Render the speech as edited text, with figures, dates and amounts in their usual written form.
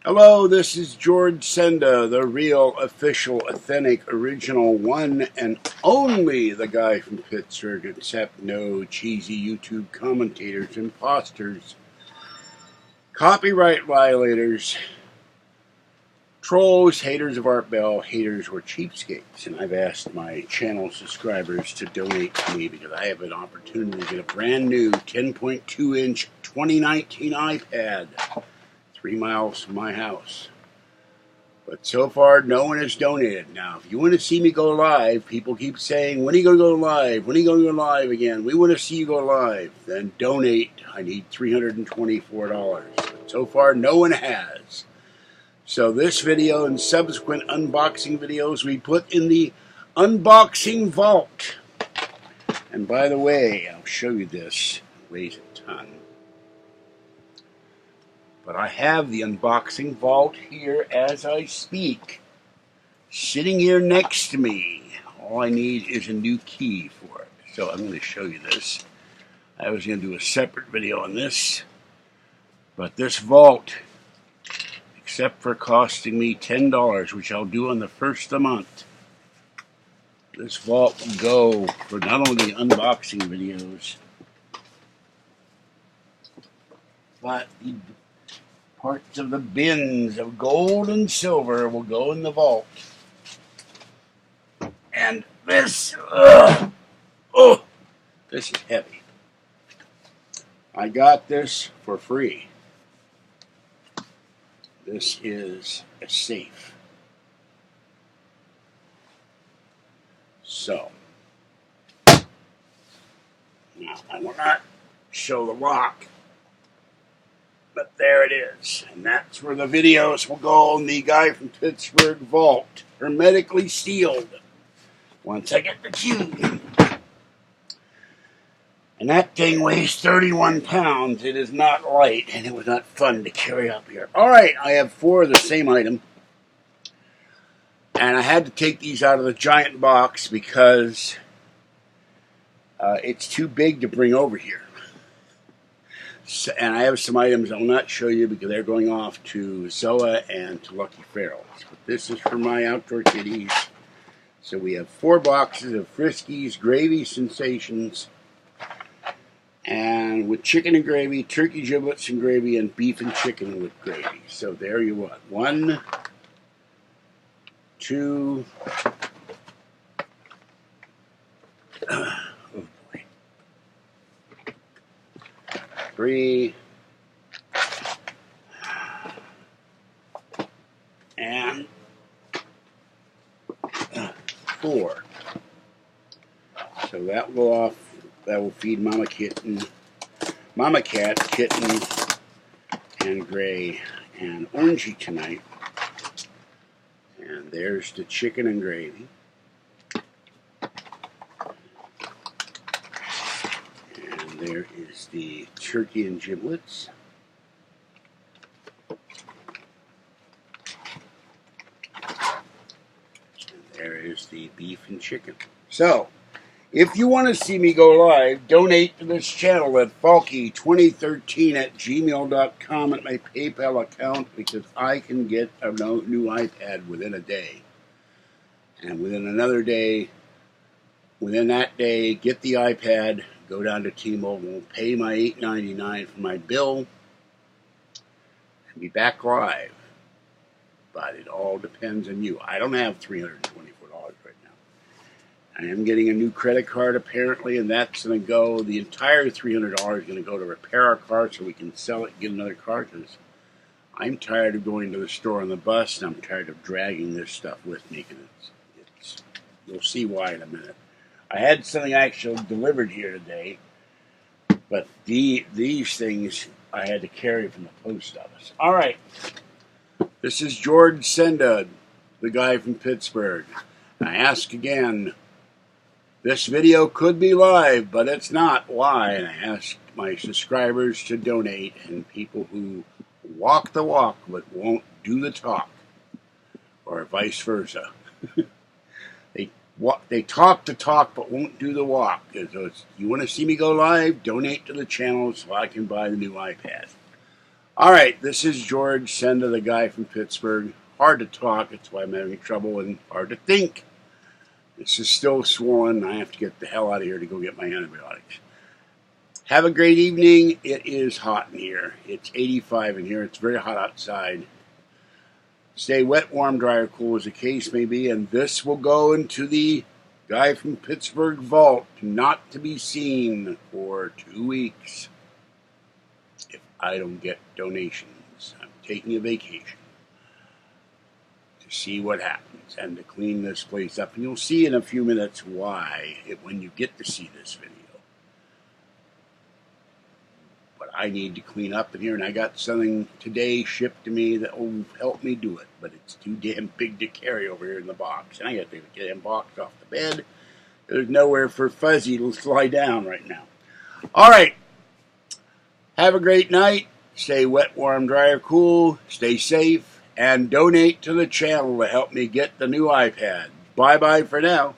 Hello, this is George Senda, the real, official, authentic, original, one and only the guy from Pittsburgh, except no cheesy YouTube commentators, imposters, copyright violators, trolls, haters of Art Bell, haters, or cheapskates. And I've asked my channel subscribers to donate to me because I have an opportunity to get a brand new 10.2-inch 2019 iPad 3 miles from my house. But so far, no one has donated. Now, if you want to see me go live, people keep saying, when are you going to go live? When are you going to go live again? We want to see you go live. Then donate. I need $324. But so far, no one has. So this video and subsequent unboxing videos we put in the unboxing vault. And by the way, I'll show you this. It weighs a ton. But I have the unboxing vault here as I speak, sitting here next to me. All I need is a new key for it. So I'm going to show you this. I was going to do a separate video on this, but this vault, except for costing me $10, which I'll do on the first of the month, this vault will go for not only unboxing videos, but the parts of the bins of gold and silver will go in the vault. And this, this is heavy. I got this for free. This is a safe. So, now I will not show the lock. But there it is, and that's where the videos will go on the Guy from Pittsburgh vault, hermetically sealed, once I get the key. And that thing weighs 31 pounds. It is not light, and it was not fun to carry up here. All right, I have 4 of the same item, and I had to take these out of the giant box because it's too big to bring over here. So, and I have some items I'll not show you because they're going off to Zoa and to Lucky Ferals. But this is for my outdoor kitties. So we have 4 boxes of Friskies, Gravy Sensations, and with chicken and gravy, turkey giblets and gravy, and beef and chicken with gravy. So there you are. 1, 2, 3, and 4. So that will go off. That will feed Mama Cat, Kitten, and Gray, and Orangey tonight. And there's the chicken and gravy. There is the turkey and giblets. And there is the beef and chicken. So, if you want to see me go live, donate to this channel at falky2013@gmail.com at my PayPal account, because I can get a new iPad within a day. And within another day, within that day, get the iPad, go down to T-Mobile, pay my $8.99 for my bill, and be back live. But it all depends on you. I don't have $324 right now. I am getting a new credit card apparently, and that's going to go, the entire $300 is going to go to repair our car so we can sell it and get another car, because I'm tired of going to the store on the bus, and I'm tired of dragging this stuff with me. You'll see why in a minute. I had something actually delivered here today, but these things I had to carry from the post office. All right, this is George Senda, the guy from Pittsburgh. I ask again, this video could be live, but it's not. Why? And I ask my subscribers to donate, and people who walk the walk but won't do the talk, or vice versa. They talk the talk but won't do the walk. So you want to see me go live? Donate to the channel so I can buy the new iPad. All right, this is George Senda, the guy from Pittsburgh. Hard to talk, that's why I'm having trouble, and hard to think. This is still swollen. I have to get the hell out of here to go get my antibiotics. Have a great evening. It is hot in here. It's 85 in here. It's very hot outside. Stay wet, warm, dry, or cool as the case may be, and this will go into the Guy from Pittsburgh vault, not to be seen for 2 weeks. If I don't get donations, I'm taking a vacation to see what happens and to clean this place up. And you'll see in a few minutes why when you get to see this video. But I need to clean up in here, and I got something today shipped to me that will help me do it. But it's too damn big to carry over here in the box. And I got to take the damn box off the bed. There's nowhere for Fuzzy to lie down right now. All right. Have a great night. Stay wet, warm, dry, or cool. Stay safe. And donate to the channel to help me get the new iPad. Bye-bye for now.